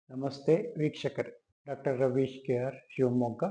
ನಮಸ್ತೆ ವೀಕ್ಷಕರೇ. Doctor Ravish K R, Shivamogga.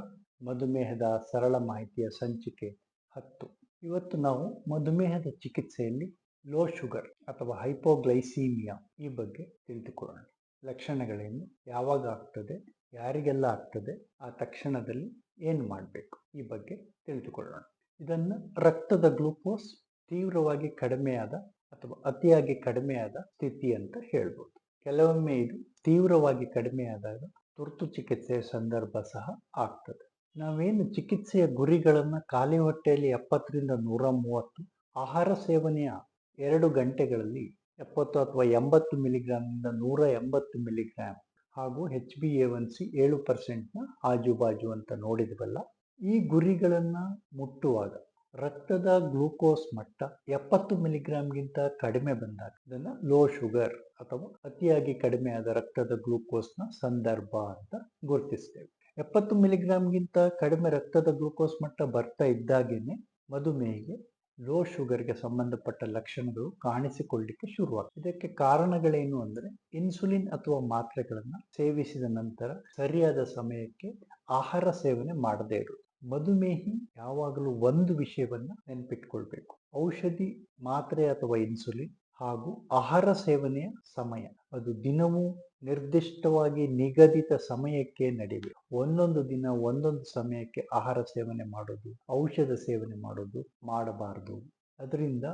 ಮಧುಮೇಹದ ಸರಳ ಮಾಹಿತಿಯ ಸಂಚಿಕೆ 10. ಇವತ್ತು ನಾವು ಮಧುಮೇಹದ ಚಿಕಿತ್ಸೆಯಲ್ಲಿ ಲೋ ಶುಗರ್ ಅಥವಾ ಹೈಪೋಗ್ಲೈಸೀಮಿಯಾ ಈ ಬಗ್ಗೆ ತಿಳಿದುಕೊಳ್ಳೋಣ. ಲಕ್ಷಣಗಳೇನು, ಯಾವಾಗ ಆಗ್ತದೆ, ಯಾರಿಗೆಲ್ಲ ಆಗ್ತದೆ, ಆ ತಕ್ಷಣದಲ್ಲಿ ಏನು ಮಾಡಬೇಕು, ಈ ಬಗ್ಗೆ ತಿಳಿದುಕೊಳ್ಳೋಣ. ಇದನ್ನು ರಕ್ತದ ಗ್ಲೂಕೋಸ್ ತೀವ್ರವಾಗಿ ಕಡಿಮೆಯಾದ ಅಥವಾ ಅತಿಯಾಗಿ ಕಡಿಮೆಯಾದ ಸ್ಥಿತಿ ಅಂತ ಹೇಳ್ಬೋದು. ಕೆಲವೊಮ್ಮೆ ಇದು ತೀವ್ರವಾಗಿ ಕಡಿಮೆಯಾದಾಗ ತುರ್ತು ಚಿಕಿತ್ಸೆಯ ಸಂದರ್ಭ ಸಹ ಆಗ್ತದೆ. ನಾವೇನು ಚಿಕಿತ್ಸೆಯ ಗುರಿಗಳನ್ನು ಖಾಲಿ ಹೊಟ್ಟೆಯಲ್ಲಿ 70ರಿಂದ 130, ಆಹಾರ ಸೇವನೆಯ 2 ಗಂಟೆಗಳಲ್ಲಿ 70 ಅಥವಾ 80 ಮಿಲಿಗ್ರಾಂನಿಂದ 180 ಮಿಲಿಗ್ರಾಂ ಹಾಗೂ HbA1c 7%ನ ಆಜುಬಾಜು ಅಂತ ನೋಡಿದ್ವಲ್ಲ. ಈ ಗುರಿಗಳನ್ನು ಮುಟ್ಟುವಾಗ ರಕ್ತದ ಗ್ಲೂಕೋಸ್ ಮಟ್ಟ 70 ಮಿಲಿಗ್ರಾಂಗಿಂತ ಕಡಿಮೆ ಬಂದಾಗ ಇದನ್ನು ಲೋ ಶುಗರ್ ಅಥವಾ ಅತಿಯಾಗಿ ಕಡಿಮೆಯಾದ ರಕ್ತದ ಗ್ಲೂಕೋಸ್ನ ಸಂದರ್ಭ ಅಂತ ಗುರುತಿಸ್ತೇವೆ. 70 ಮಿಲಿಗ್ರಾಂಗಿಂತ ಕಡಿಮೆ ರಕ್ತದ ಗ್ಲೂಕೋಸ್ ಮಟ್ಟ ಬರ್ತಾ ಇದ್ದಾಗೇನೆ ಮಧುಮೇಹಿಗೆ ಲೋ ಶುಗರ್ಗೆ ಸಂಬಂಧಪಟ್ಟ ಲಕ್ಷಣಗಳು ಕಾಣಿಸಿಕೊಳ್ಳಲಿಕ್ಕೆ ಶುರುವಾಗ್ತದೆ. ಇದಕ್ಕೆ ಕಾರಣಗಳೇನು ಅಂದರೆ, ಇನ್ಸುಲಿನ್ ಅಥವಾ ಮಾತ್ರೆಗಳನ್ನು ಸೇವಿಸಿದ ನಂತರ ಸರಿಯಾದ ಸಮಯಕ್ಕೆ ಆಹಾರ ಸೇವನೆ ಮಾಡದೇ ಇರುವುದು. ಮಧುಮೇಹಿ ಯಾವಾಗಲೂ ಒಂದು ವಿಷಯವನ್ನ ನೆನಪಿಟ್ಕೊಳ್ಬೇಕು: ಔಷಧಿ, ಮಾತ್ರೆ ಅಥವಾ ಇನ್ಸುಲಿನ್ ಹಾಗೂ ಆಹಾರ ಸೇವನೆಯ ಸಮಯ ಅದು ದಿನವೂ ನಿರ್ದಿಷ್ಟವಾಗಿ ನಿಗದಿತ ಸಮಯಕ್ಕೆ ನಡೀಬೇಕು. ಒಂದೊಂದು ದಿನ ಒಂದೊಂದು ಸಮಯಕ್ಕೆ ಆಹಾರ ಸೇವನೆ ಮಾಡೋದು, ಔಷಧ ಸೇವನೆ ಮಾಡೋದು ಮಾಡಬಾರದು. ಅದರಿಂದ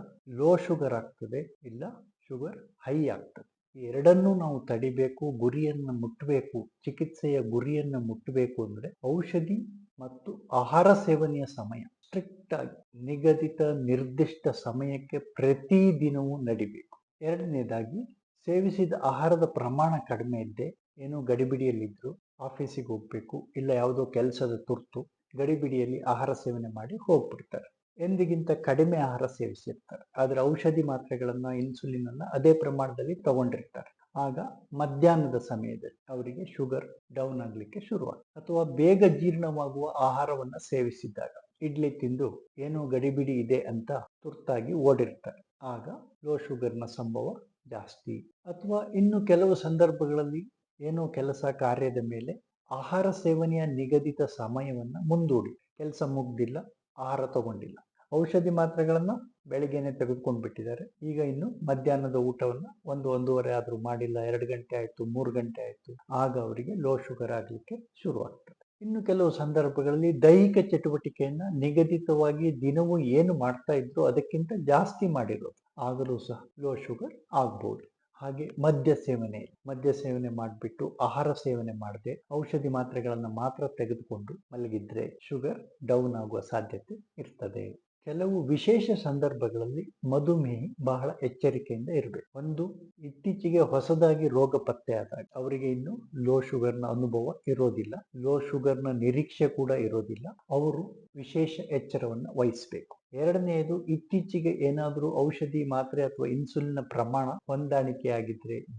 ಲೋ ಶುಗರ್ ಆಗ್ತದೆ, ಇಲ್ಲ ಶುಗರ್ ಹೈ ಆಗ್ತದೆ. ಈ ಎರಡನ್ನೂ ನಾವು ತಡಿಬೇಕು, ಗುರಿಯನ್ನು ಮುಟ್ಟಬೇಕು. ಚಿಕಿತ್ಸೆಯ ಗುರಿಯನ್ನು ಮುಟ್ಟಬೇಕು ಅಂದ್ರೆ ಔಷಧಿ ಮತ್ತು ಆಹಾರ ಸೇವನೆಯ ಸಮಯ ಸ್ಟ್ರಿಕ್ಟ್ ಆಗಿ ನಿಗದಿತ ನಿರ್ದಿಷ್ಟ ಸಮಯಕ್ಕೆ ಪ್ರತಿ ದಿನವೂ ನಡಿಬೇಕು. ಎರಡನೇದಾಗಿ, ಸೇವಿಸಿದ ಆಹಾರದ ಪ್ರಮಾಣ ಕಡಿಮೆ ಇದ್ದೆ, ಏನೋ ಗಡಿಬಿಡಿಯಲ್ಲಿದ್ರು, ಆಫೀಸಿಗೆ ಹೋಗ್ಬೇಕು, ಇಲ್ಲ ಯಾವುದೋ ಕೆಲಸದ ತುರ್ತು, ಗಡಿಬಿಡಿಯಲ್ಲಿ ಆಹಾರ ಸೇವನೆ ಮಾಡಿ ಹೋಗ್ಬಿಡ್ತಾರೆ. ಎಂದಿಗಿಂತ ಕಡಿಮೆ ಆಹಾರ ಸೇವಿಸಿರ್ತಾರೆ, ಆದರೆ ಔಷಧಿ ಮಾತ್ರೆಗಳನ್ನ, ಇನ್ಸುಲಿನ್ ಅನ್ನ ಅದೇ ಪ್ರಮಾಣದಲ್ಲಿ ತಗೊಂಡಿರ್ತಾರೆ. ಆಗ ಮಧ್ಯಾಹ್ನದ ಸಮಯದಲ್ಲಿ ಅವರಿಗೆ ಶುಗರ್ ಡೌನ್ ಆಗ್ಲಿಕ್ಕೆ ಶುರುವಾಗುತ್ತೆ. ಅಥವಾ ಬೇಗ ಜೀರ್ಣವಾಗುವ ಆಹಾರವನ್ನ ಸೇವಿಸಿದ್ದಾಗ, ಇಡ್ಲಿ ತಿಂದು ಏನೋ ಗಡಿಬಿಡಿ ಇದೆ ಅಂತ ತುರ್ತಾಗಿ ಓಡಿರ್ತಾರೆ, ಆಗ ಲೋ ಶುಗರ್ನ ಸಂಭವ ಜಾಸ್ತಿ. ಅಥವಾ ಇನ್ನು ಕೆಲವು ಸಂದರ್ಭಗಳಲ್ಲಿ ಏನೋ ಕೆಲಸ ಕಾರ್ಯದ ಮೇಲೆ ಆಹಾರ ಸೇವನೆಯ ನಿಗದಿತ ಸಮಯವನ್ನ ಮುಂದೂಡಿ, ಕೆಲಸ ಮುಗ್ದಿಲ್ಲ, ಆಹಾರ ತಗೊಂಡಿಲ್ಲ, ಔಷಧಿ ಮಾತ್ರೆಗಳನ್ನ ಬೆಳಿಗ್ಗೆನೆ ತೆಗೆದುಕೊಂಡು ಬಿಟ್ಟಿದ್ದಾರೆ, ಈಗ ಇನ್ನು ಮಧ್ಯಾಹ್ನದ ಊಟವನ್ನ 1-1:30 ಆದ್ರೂ ಮಾಡಿಲ್ಲ, 2 ಗಂಟೆ ಆಯ್ತು, 3 ಗಂಟೆ ಆಯ್ತು, ಆಗ ಅವರಿಗೆ ಲೋ ಶುಗರ್ ಆಗ್ಲಿಕ್ಕೆ ಶುರುವಾಗ್ತದೆ. ಇನ್ನು ಕೆಲವು ಸಂದರ್ಭಗಳಲ್ಲಿ ದೈಹಿಕ ಚಟುವಟಿಕೆಯನ್ನ ನಿಗದಿತವಾಗಿ ದಿನವೂ ಏನು ಮಾಡ್ತಾ ಇದ್ರು ಅದಕ್ಕಿಂತ ಜಾಸ್ತಿ ಮಾಡಿರೋದು, ಆಗಲೂ ಸಹ ಲೋ ಶುಗರ್ ಆಗ್ಬೋದು. ಹಾಗೆ ಮದ್ಯ ಸೇವನೆ ಮಾಡಿಬಿಟ್ಟು ಆಹಾರ ಸೇವನೆ ಮಾಡದೆ ಔಷಧಿ ಮಾತ್ರೆಗಳನ್ನ ಮಾತ್ರ ತೆಗೆದುಕೊಂಡು ಮಲಗಿದ್ರೆ ಶುಗರ್ ಡೌನ್ ಆಗುವ ಸಾಧ್ಯತೆ ಇರ್ತದೆ. ಕೆಲವು ವಿಶೇಷ ಸಂದರ್ಭಗಳಲ್ಲಿ ಮಧುಮೇಹಿ ಬಹಳ ಎಚ್ಚರಿಕೆಯಿಂದ ಇರಬೇಕು. ಒಂದು, ಇತ್ತೀಚೆಗೆ ಹೊಸದಾಗಿ ರೋಗ ಪತ್ತೆಯಾದಾಗ ಅವರಿಗೆ ಇನ್ನು ಲೋ ಶುಗರ್ನ ಅನುಭವ ಇರೋದಿಲ್ಲ, ಲೋ ಶುಗರ್ನ ನಿರೀಕ್ಷೆ ಕೂಡ ಇರೋದಿಲ್ಲ, ಅವರು ವಿಶೇಷ ಎಚ್ಚರವನ್ನು ವಹಿಸಬೇಕು. ಎರಡನೆಯದು, ಇತ್ತೀಚೆಗೆ ಏನಾದರೂ ಔಷಧಿ, ಮಾತ್ರೆ ಅಥವಾ ಇನ್ಸುಲಿನ್ ಪ್ರಮಾಣ ಹೊಂದಾಣಿಕೆ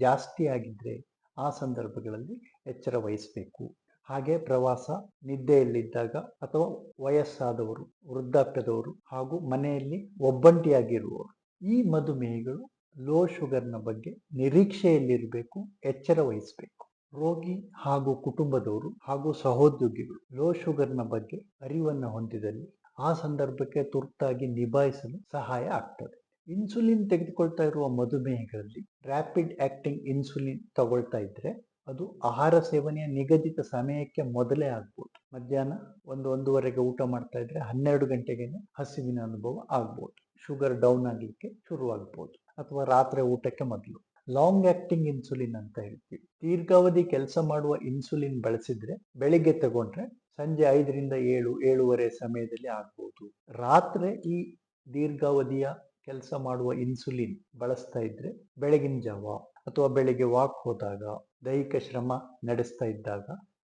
ಜಾಸ್ತಿ ಆಗಿದ್ರೆ ಆ ಸಂದರ್ಭಗಳಲ್ಲಿ ಎಚ್ಚರ ವಹಿಸಬೇಕು. ಹಾಗೆ ಪ್ರವಾಸ, ನಿದ್ದೆಯಲ್ಲಿದ್ದಾಗ ಅಥವಾ ವಯಸ್ಸಾದವರು, ವೃದ್ಧಾಪ್ಯದವರು ಹಾಗೂ ಮನೆಯಲ್ಲಿ ಒಬ್ಬಂಟಿಯಾಗಿರುವವರು, ಈ ಮಧುಮೇಹಿಗಳು ಲೋ ಶುಗರ್ನ ಬಗ್ಗೆ ನಿರೀಕ್ಷೆಯಲ್ಲಿರಬೇಕು, ಎಚ್ಚರ ವಹಿಸಬೇಕು. ರೋಗಿ ಹಾಗೂ ಕುಟುಂಬದವರು ಹಾಗೂ ಸಹೋದ್ಯೋಗಿಗಳು ಲೋ ಶುಗರ್ನ ಬಗ್ಗೆ ಅರಿವನ್ನು ಹೊಂದಿದಲ್ಲಿ ಆ ಸಂದರ್ಭಕ್ಕೆ ತುರ್ತಾಗಿ ನಿಭಾಯಿಸಲು ಸಹಾಯ ಆಗ್ತದೆ. ಇನ್ಸುಲಿನ್ ತೆಗೆದುಕೊಳ್ತಾ ಇರುವ ಮಧುಮೇಹಿಗಳಲ್ಲಿ ರ್ಯಾಪಿಡ್ ಆಕ್ಟಿಂಗ್ ಇನ್ಸುಲಿನ್ ತಗೊಳ್ತಾ ಇದ್ರೆ ಅದು ಆಹಾರ ಸೇವನೆಯ ನಿಗದಿತ ಸಮಯಕ್ಕೆ ಮೊದಲೇ ಆಗ್ಬೋದು. ಮಧ್ಯಾಹ್ನ 1-1:30ಗೆ ಊಟ ಮಾಡ್ತಾ ಇದ್ರೆ 12 ಗಂಟೆಗೆ ಹಸಿವಿನ ಅನುಭವ ಆಗ್ಬೋದು, ಶುಗರ್ ಡೌನ್ ಆಗ್ಲಿಕ್ಕೆ ಶುರುವಾಗ್ಬೋದು. ಅಥವಾ ರಾತ್ರಿ ಊಟಕ್ಕೆ ಮೊದಲು. ಲಾಂಗ್ ಆಕ್ಟಿಂಗ್ ಇನ್ಸುಲಿನ್ ಅಂತ ಹೇಳ್ತೀವಿ, ದೀರ್ಘಾವಧಿ ಕೆಲಸ ಮಾಡುವ ಇನ್ಸುಲಿನ್ ಬಳಸಿದ್ರೆ ಬೆಳಿಗ್ಗೆ ತಗೊಂಡ್ರೆ ಸಂಜೆ 5ರಿಂದ 7-7:30 ಸಮಯದಲ್ಲಿ ಆಗ್ಬೋದು. ರಾತ್ರಿ ಈ ದೀರ್ಘಾವಧಿಯ ಕೆಲಸ ಮಾಡುವ ಇನ್ಸುಲಿನ್ ಬಳಸ್ತಾ ಇದ್ರೆ ಬೆಳಗಿನ ಜಾವ ಅಥವಾ ಬೆಳಿಗ್ಗೆ ವಾಕ್ ಹೋದಾಗ, ದೈಹಿಕ ಶ್ರಮ ನಡೆಸ್ತಾ ಇದ್ದಾಗ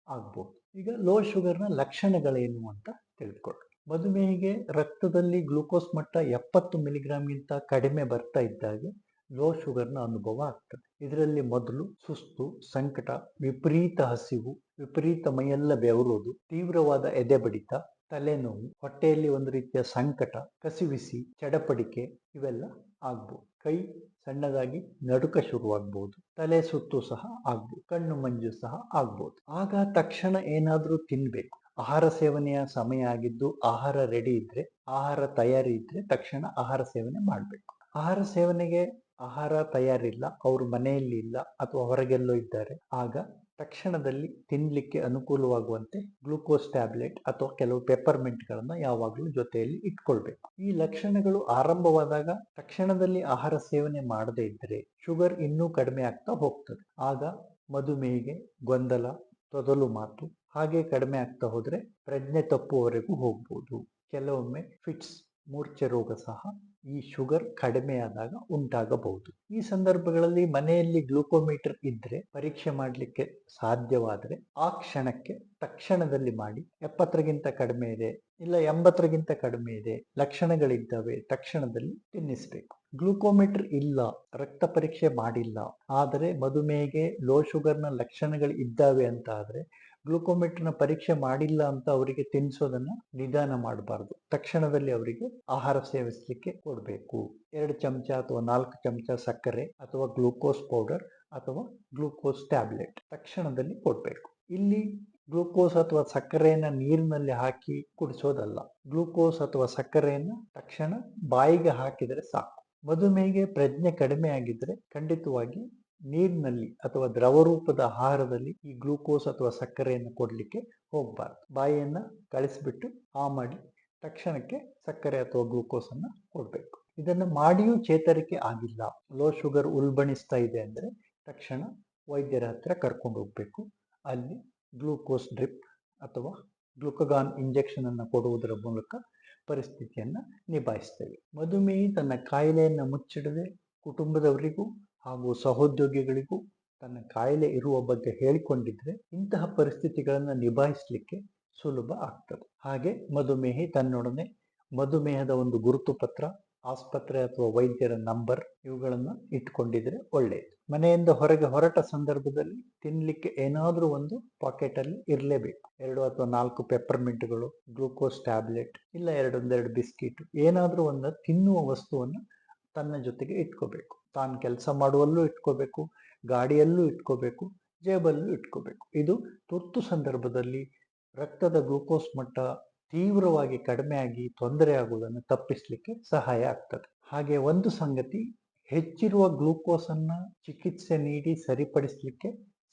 ಆಗ್ಬೋದು. ಈಗ ಲೋ ಶುಗರ್ನ ಲಕ್ಷಣಗಳೇನು ಅಂತ ತಿಳ್ಕೊಳ್ಳಿ. ಮಧುಮೇಹಿಗೆ ರಕ್ತದಲ್ಲಿ ಗ್ಲೂಕೋಸ್ ಮಟ್ಟ 70 ಮಿಲಿಗ್ರಾಂಗಿಂತ ಕಡಿಮೆ ಬರ್ತಾ ಇದ್ದಾಗ ಲೋ ಶುಗರ್ನ ಅನುಭವ ಆಗ್ತದೆ. ಇದರಲ್ಲಿ ಮೊದಲು ಸುಸ್ತು, ಸಂಕಟ, ವಿಪರೀತ ಹಸಿವು, ವಿಪರೀತ ಮೈಯೆಲ್ಲ ಬೆವರೋದು, ತೀವ್ರವಾದ ಎದೆ ಬಡಿತ, ತಲೆನೋವು, ಹೊಟ್ಟೆಯಲ್ಲಿ ಒಂದು ರೀತಿಯ ಸಂಕಟ, ಕಸಿವಿಸಿ, ಚಡಪಡಿಕೆ ಇವೆಲ್ಲ ಆಗ್ಬೋದು. ಕೈ ಸಣ್ಣದಾಗಿ ನಡುಕ ಶುರುವಾಗಬಹುದು, ತಲೆ ಸುತ್ತು ಸಹ ಆಗ್ಬೋದು, ಕಣ್ಣು ಮಂಜು ಸಹ ಆಗ್ಬೋದು. ಆಗ ತಕ್ಷಣ ಏನಾದ್ರೂ ತಿನ್ಬೇಕು. ಆಹಾರ ಸೇವನೆಯ ಸಮಯ ಆಗಿದ್ದು ಆಹಾರ ರೆಡಿ ಇದ್ರೆ, ಆಹಾರ ತಯಾರಿ ಇದ್ರೆ ತಕ್ಷಣ ಆಹಾರ ಸೇವನೆ ಮಾಡಬೇಕು. ಆಹಾರ ಸೇವನೆಗೆ ಆಹಾರ ತಯಾರಿಲ್ಲ, ಅವ್ರ ಮನೆಯಲ್ಲಿ ಇಲ್ಲ ಅಥವಾ ಹೊರಗೆಲ್ಲೋ ಇದ್ದಾರೆ, ಆಗ ತಕ್ಷಣದಲ್ಲಿ ತಿನ್ಲಿಕ್ಕೆ ಅನುಕೂಲವಾಗುವಂತೆ ಗ್ಲೂಕೋಸ್ ಟ್ಯಾಬ್ಲೆಟ್ ಅಥವಾ ಕೆಲವು ಪೆಪ್ಪರ್ಮೆಂಟ್ ಗಳನ್ನ ಯಾವಾಗಲೂ ಜೊತೆಯಲ್ಲಿ ಇಟ್ಕೊಳ್ಬೇಕು. ಈ ಲಕ್ಷಣಗಳು ಆರಂಭವಾದಾಗ ತಕ್ಷಣದಲ್ಲಿ ಆಹಾರ ಸೇವನೆ ಮಾಡದೇ ಇದ್ರೆ ಶುಗರ್ ಇನ್ನೂ ಕಡಿಮೆ ಆಗ್ತಾ ಹೋಗ್ತದೆ. ಆಗ ಮಧುಮೇಹಿಗೆ ಗೊಂದಲ, ತೊದಲು ಮಾತು ಹಾಗೆ ಕಡಿಮೆ ಆಗ್ತಾ ಹೋದ್ರೆ ಪ್ರಜ್ಞೆ ತಪ್ಪುವವರೆಗೂ ಹೋಗ್ಬೋದು. ಕೆಲವೊಮ್ಮೆ ಫಿಟ್ಸ್, ಮೂರ್ಛೆ ರೋಗ ಸಹ ಈ ಶುಗರ್ ಕಡಿಮೆಯಾದಾಗ ಉಂಟಾಗಬಹುದು. ಈ ಸಂದರ್ಭಗಳಲ್ಲಿ ಮನೆಯಲ್ಲಿ ಗ್ಲೂಕೋಮೀಟರ್ ಇದ್ರೆ ಪರೀಕ್ಷೆ ಮಾಡಲಿಕ್ಕೆ ಸಾಧ್ಯವಾದರೆ ಆ ಕ್ಷಣಕ್ಕೆ ತಕ್ಷಣದಲ್ಲಿ ಮಾಡಿ, 70ಗಿಂತ ಕಡಿಮೆ ಇದೆ ಇಲ್ಲ 80ಗಿಂತ ಕಡಿಮೆ ಇದೆ, ಲಕ್ಷಣಗಳಿದ್ದಾವೆ, ತಕ್ಷಣದಲ್ಲಿ ತಿನ್ನಿಸ್ಬೇಕು. ಗ್ಲೂಕೋಮೀಟರ್ ಇಲ್ಲ, ರಕ್ತ ಪರೀಕ್ಷೆ ಮಾಡಿಲ್ಲ, ಆದರೆ ಮಧುಮೇಹಗೆ ಲೋ ಶುಗರ್ನ ಲಕ್ಷಣಗಳು ಇದ್ದಾವೆ ಅಂತ ಆದ್ರೆ ಗ್ಲೂಕೋಮೀಟರ್ನ ಪರೀಕ್ಷೆ ಮಾಡಿಲ್ಲ ಅಂತ ಅವರಿಗೆ ತಿನ್ನಿಸೋದನ್ನ ನಿಧಾನ ಮಾಡಬಾರ್ದು. ತಕ್ಷಣದಲ್ಲಿ ಅವರಿಗೆ ಆಹಾರ ಸೇವಿಸಲಿಕ್ಕೆ ಕೊಡಬೇಕು. 2 ಚಮಚ ಅಥವಾ 4 ಚಮಚ ಸಕ್ಕರೆ ಅಥವಾ ಗ್ಲೂಕೋಸ್ ಪೌಡರ್ ಅಥವಾ ಗ್ಲೂಕೋಸ್ ಟ್ಯಾಬ್ಲೆಟ್ ತಕ್ಷಣದಲ್ಲಿ ಕೊಡಬೇಕು. ಇಲ್ಲಿ ಗ್ಲೂಕೋಸ್ ಅಥವಾ ಸಕ್ಕರೆಯನ್ನ ನೀರಿನಲ್ಲಿ ಹಾಕಿ ಕುಡಿಸೋದಲ್ಲ. ಗ್ಲೂಕೋಸ್ ಅಥವಾ ಸಕ್ಕರೆಯನ್ನ ತಕ್ಷಣ ಬಾಯಿಗೆ ಹಾಕಿದರೆ ಸಾಕು. ಮಧುಮೇಹಿಗೆ ಪ್ರಜ್ಞೆ ಕಡಿಮೆ ಆಗಿದ್ರೆ ಖಂಡಿತವಾಗಿ ನೀರಿನಲ್ಲಿ ಅಥವಾ ದ್ರವ ರೂಪದ ಆಹಾರದಲ್ಲಿ ಈ ಗ್ಲೂಕೋಸ್ ಅಥವಾ ಸಕ್ಕರೆಯನ್ನು ಕೊಡ್ಲಿಕ್ಕೆ ಹೋಗಬಾರ್ದು. ಬಾಯಿಯನ್ನ ಕಳಿಸ್ಬಿಟ್ಟು ಮಾಡಿ ತಕ್ಷಣಕ್ಕೆ ಸಕ್ಕರೆ ಅಥವಾ ಗ್ಲೂಕೋಸ್ ಅನ್ನ ಕೊಡ್ಬೇಕು. ಇದನ್ನ ಮಾಡಿಯೂ ಚೇತರಿಕೆ ಆಗಿಲ್ಲ, ಲೋ ಶುಗರ್ ಉಲ್ಬಣಿಸ್ತಾ ಇದೆ ಅಂದ್ರೆ ತಕ್ಷಣ ವೈದ್ಯರ ಹತ್ರ ಕರ್ಕೊಂಡು ಹೋಗ್ಬೇಕು. ಅಲ್ಲಿ ಗ್ಲೂಕೋಸ್ ಡ್ರಿಪ್ ಅಥವಾ ಗ್ಲುಕಗಾನ್ ಇಂಜೆಕ್ಷನ್ ಅನ್ನು ಕೊಡುವುದರ ಮೂಲಕ ಪರಿಸ್ಥಿತಿಯನ್ನ ನಿಭಾಯಿಸ್ತೇವೆ. ಮಧುಮೇಹಿ ತನ್ನ ಕಾಯಿಲೆಯನ್ನು ಮುಚ್ಚಿಡದೆ ಕುಟುಂಬದವರಿಗೂ ಹಾಗೂ ಸಹೋದ್ಯೋಗಿಗಳಿಗೂ ತನ್ನ ಕಾಯಿಲೆ ಇರುವ ಬಗ್ಗೆ ಹೇಳಿಕೊಂಡಿದ್ರೆ ಇಂತಹ ಪರಿಸ್ಥಿತಿಗಳನ್ನು ನಿಭಾಯಿಸಲಿಕ್ಕೆ ಸುಲಭ ಆಗ್ತದೆ. ಹಾಗೆ ಮಧುಮೇಹಿ ತನ್ನೊಡನೆ ಮಧುಮೇಹದ ಒಂದು ಗುರುತು ಪತ್ರ, ಆಸ್ಪತ್ರೆ ಅಥವಾ ವೈದ್ಯರ ನಂಬರ್ ಇವುಗಳನ್ನು ಇಟ್ಕೊಂಡಿದ್ರೆ ಒಳ್ಳೆಯದು. ಮನೆಯಿಂದ ಹೊರಗೆ ಹೊರಟ ಸಂದರ್ಭದಲ್ಲಿ ತಿನ್ಲಿಕ್ಕೆ ಏನಾದ್ರೂ ಒಂದು ಪಾಕೆಟ್ ಅಲ್ಲಿ ಇರಲೇಬೇಕು. 2 ಅಥವಾ 4 ಪೆಪ್ಪರ್ಮೆಂಟ್ಗಳು, ಗ್ಲೂಕೋಸ್ ಟ್ಯಾಬ್ಲೆಟ್ ಇಲ್ಲ 2 ಬಿಸ್ಕಿಟ್, ಏನಾದ್ರೂ ಒಂದು ತಿನ್ನುವ ವಸ್ತುವನ್ನು ತನ್ನ ಜೊತೆಗೆ ಇಟ್ಕೋಬೇಕು. ತಾನು ಕೆಲಸ ಮಾಡುವಲ್ಲೂ ಇಟ್ಕೋಬೇಕು, ಗಾಡಿಯಲ್ಲೂ ಇಟ್ಕೋಬೇಕು, ಜೇಬಲ್ಲೂ ಇಟ್ಕೋಬೇಕು. ಇದು ತುರ್ತು ಸಂದರ್ಭದಲ್ಲಿ ರಕ್ತದ ಗ್ಲೂಕೋಸ್ ಮಟ್ಟ ತೀವ್ರವಾಗಿ ಕಡಿಮೆ ಆಗಿ ತೊಂದರೆ ಆಗುವುದನ್ನು ತಪ್ಪಿಸಲಿಕ್ಕೆ ಸಹಾಯ ಆಗ್ತದೆ. ಹಾಗೆ ಒಂದು ಸಂಗತಿ, ಹೆಚ್ಚಿರುವ ಗ್ಲೂಕೋಸ್ ಅನ್ನ ಚಿಕಿತ್ಸೆ ನೀಡಿ ಸರಿಪಡಿಸಲಿಕ್ಕೆ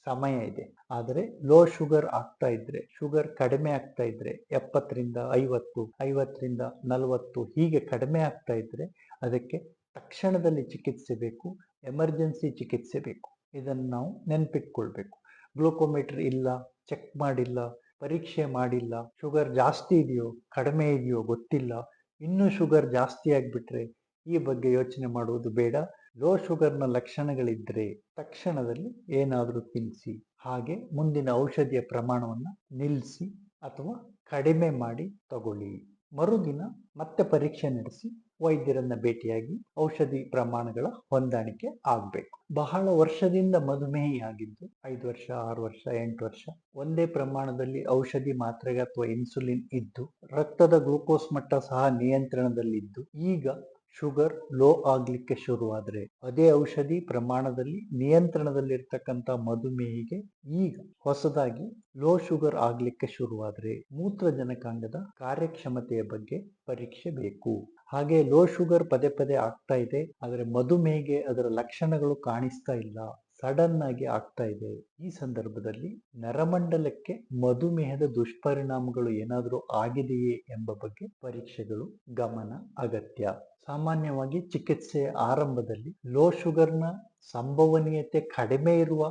ಸಮಯ ಇದೆ. ಆದರೆ ಲೋ ಶುಗರ್ ಆಗ್ತಾ ಇದ್ರೆ, ಶುಗರ್ ಕಡಿಮೆ ಆಗ್ತಾ ಇದ್ರೆ, 70ರಿಂದ 50, 50ರಿಂದ 40 ಹೀಗೆ ಕಡಿಮೆ ಆಗ್ತಾ ಇದ್ರೆ ಅದಕ್ಕೆ ತಕ್ಷಣದಲ್ಲಿ ಚಿಕಿತ್ಸೆ ಬೇಕು, ಎಮರ್ಜೆನ್ಸಿ ಚಿಕಿತ್ಸೆ ಬೇಕು. ಇದನ್ನು ನಾವು ನೆನ್ಪಿಟ್ಕೊಳ್ಬೇಕು. ಗ್ಲೂಕೋಮೀಟರ್ ಇಲ್ಲ, ಚೆಕ್ ಮಾಡಿಲ್ಲ, ಪರೀಕ್ಷೆ ಮಾಡಿಲ್ಲ, ಶುಗರ್ ಜಾಸ್ತಿ ಇದೆಯೋ ಕಡಿಮೆ ಇದೆಯೋ ಗೊತ್ತಿಲ್ಲ, ಇನ್ನೂ ಶುಗರ್ ಜಾಸ್ತಿ ಆಗಿಬಿಟ್ರೆ ಈ ಬಗ್ಗೆ ಯೋಚನೆ ಮಾಡುವುದು ಬೇಡ. ಲೋ ಶುಗರ್ನ ಲಕ್ಷಣಗಳಿದ್ರೆ ತಕ್ಷಣದಲ್ಲಿ ಏನಾದರೂ ತಿನ್ನಿಸಿ, ಹಾಗೆ ಮುಂದಿನ ಔಷಧಿಯ ಪ್ರಮಾಣವನ್ನು ನಿಲ್ಲಿಸಿ ಅಥವಾ ಕಡಿಮೆ ಮಾಡಿ ತಗೊಳ್ಳಿ. ಮರುದಿನ ಮತ್ತೆ ಪರೀಕ್ಷೆ ನಡೆಸಿ ವೈದ್ಯರನ್ನ ಭೇಟಿಯಾಗಿ ಔಷಧಿ ಪ್ರಮಾಣಗಳ ಹೊಂದಾಣಿಕೆ ಆಗ್ಬೇಕು. ಬಹಳ ವರ್ಷದಿಂದ ಮಧುಮೇಹಿ ಆಗಿದ್ದು 5 ವರ್ಷ, 6 ವರ್ಷ, 8 ವರ್ಷ ಒಂದೇ ಪ್ರಮಾಣದಲ್ಲಿ ಔಷಧಿ, ಮಾತ್ರೆಗೆ ಅಥವಾ ಇನ್ಸುಲಿನ್ ಇದ್ದು ರಕ್ತದ ಗ್ಲೂಕೋಸ್ ಮಟ್ಟ ಸಹ ನಿಯಂತ್ರಣದಲ್ಲಿದ್ದು ಈಗ ಶುಗರ್ ಲೋ ಆಗ್ಲಿಕ್ಕೆ ಶುರುವಾದ್ರೆ ಅದೇ ಔಷಧಿ ಪ್ರಮಾಣದಲ್ಲಿ ನಿಯಂತ್ರಣದಲ್ಲಿರ್ತಕ್ಕಂಥ ಮಧುಮೇಹಿಗೆ ಈಗ ಹೊಸದಾಗಿ ಲೋ ಶುಗರ್ ಆಗ್ಲಿಕ್ಕೆ ಶುರುವಾದ್ರೆ ಮೂತ್ರಜನಕಾಂಗದ ಕಾರ್ಯಕ್ಷಮತೆಯ ಬಗ್ಗೆ ಪರೀಕ್ಷೆ ಬೇಕು. ಹಾಗೆ ಲೋ ಶುಗರ್ ಪದೇ ಪದೇ ಆಗ್ತಾ ಇದೆ, ಆದರೆ ಮಧುಮೇಹಿಗೆ ಅದರ ಲಕ್ಷಣಗಳು ಕಾಣಿಸ್ತಾ ಇಲ್ಲ, ಸಡನ್ ಆಗಿ ಆಗ್ತಾ ಇದೆ. ಈ ಸಂದರ್ಭದಲ್ಲಿ ನರಮಂಡಲಕ್ಕೆ ಮಧುಮೇಹದ ದುಷ್ಪರಿಣಾಮಗಳು ಏನಾದರೂ ಆಗಿದೆಯೇ ಎಂಬ ಬಗ್ಗೆ ಪರೀಕ್ಷೆಗಳು ಗಮನ ಅಗತ್ಯ. ಸಾಮಾನ್ಯವಾಗಿ ಚಿಕಿತ್ಸೆಯ ಆರಂಭದಲ್ಲಿ ಲೋ ಶುಗರ್ನ ಸಂಭವನೀಯತೆ ಕಡಿಮೆ ಇರುವ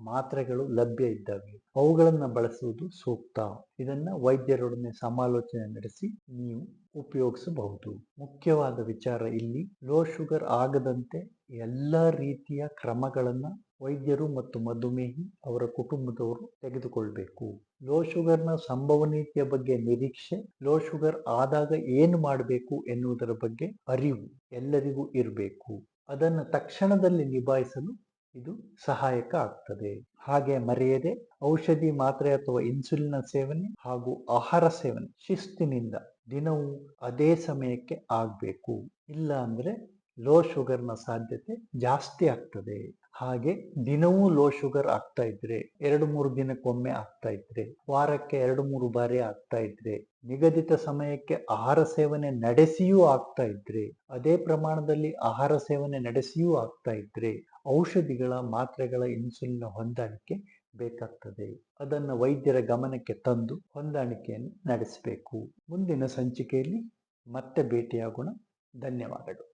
ಮಾತ್ರೆಗಳು ಲಭ್ಯ ಇದ್ದಾವೆ, ಅವುಗಳನ್ನು ಬಳಸುವುದು ಸೂಕ್ತ. ಇದನ್ನ ವೈದ್ಯರೊಡನೆ ಸಮಾಲೋಚನೆ ನಡೆಸಿ ನೀವು ಉಪಯೋಗಿಸಬಹುದು. ಮುಖ್ಯವಾದ ವಿಚಾರ ಇಲ್ಲಿ, ಲೋ ಶುಗರ್ ಆಗದಂತೆ ಎಲ್ಲ ರೀತಿಯ ಕ್ರಮಗಳನ್ನ ವೈದ್ಯರು ಮತ್ತು ಮಧುಮೇಹಿ ಅವರ ಕುಟುಂಬದವರು ತೆಗೆದುಕೊಳ್ಬೇಕು. ಲೋ ಶುಗರ್ನ ಸಂಭವನೀಯತೆಯ ಬಗ್ಗೆ ನಿರೀಕ್ಷೆ, ಲೋ ಶುಗರ್ ಆದಾಗ ಏನು ಮಾಡಬೇಕು ಎನ್ನುವುದರ ಬಗ್ಗೆ ಅರಿವು ಎಲ್ಲರಿಗೂ ಇರಬೇಕು. ಅದನ್ನು ತಕ್ಷಣದಲ್ಲಿ ನಿಭಾಯಿಸಲು ಇದು ಸಹಾಯಕ ಆಗ್ತದೆ. ಹಾಗೆ ಮರೆಯದೆ ಔಷಧಿ, ಮಾತ್ರೆ ಅಥವಾ ಇನ್ಸುಲಿನ್ ಸೇವನೆ ಹಾಗೂ ಆಹಾರ ಸೇವನೆ ಶಿಸ್ತಿನಿಂದ ದಿನವೂ ಅದೇ ಸಮಯಕ್ಕೆ ಆಗಬೇಕು. ಇಲ್ಲ ಅಂದ್ರೆ ಲೋ ಶುಗರ್ನ ಸಾಧ್ಯತೆ ಜಾಸ್ತಿ ಆಗ್ತದೆ. ಹಾಗೆ ದಿನವೂ ಲೋ ಶುಗರ್ ಆಗ್ತಾ ಇದ್ರೆ, 2-3 ದಿನಕ್ಕೊಮ್ಮೆ ಆಗ್ತಾ ಇದ್ರೆ, ವಾರಕ್ಕೆ 2-3 ಬಾರಿ ಆಗ್ತಾ ಇದ್ರೆ, ನಿಗದಿತ ಸಮಯಕ್ಕೆ ಆಹಾರ ಸೇವನೆ ನಡೆಸಿಯೂ ಆಗ್ತಾ ಇದ್ರೆ, ಅದೇ ಪ್ರಮಾಣದಲ್ಲಿ ಆಹಾರ ಸೇವನೆ ನಡೆಸಿಯೂ ಆಗ್ತಾ ಇದ್ರೆ, ಔಷಧಿಗಳ ಮಾತ್ರೆಗಳ ಇನ್ಸುಲಿನ್ ಹೊಂದಾಣಿಕೆ ಬೇಕಾಗ್ತದೆ. ಅದನ್ನು ವೈದ್ಯರ ಗಮನಕ್ಕೆ ತಂದು ಹೊಂದಾಣಿಕೆಯನ್ನು ನಡೆಸಬೇಕು. ಮುಂದಿನ ಸಂಚಿಕೆಯಲ್ಲಿ ಮತ್ತೆ ಭೇಟಿಯಾಗೋಣ. ಧನ್ಯವಾದಗಳು.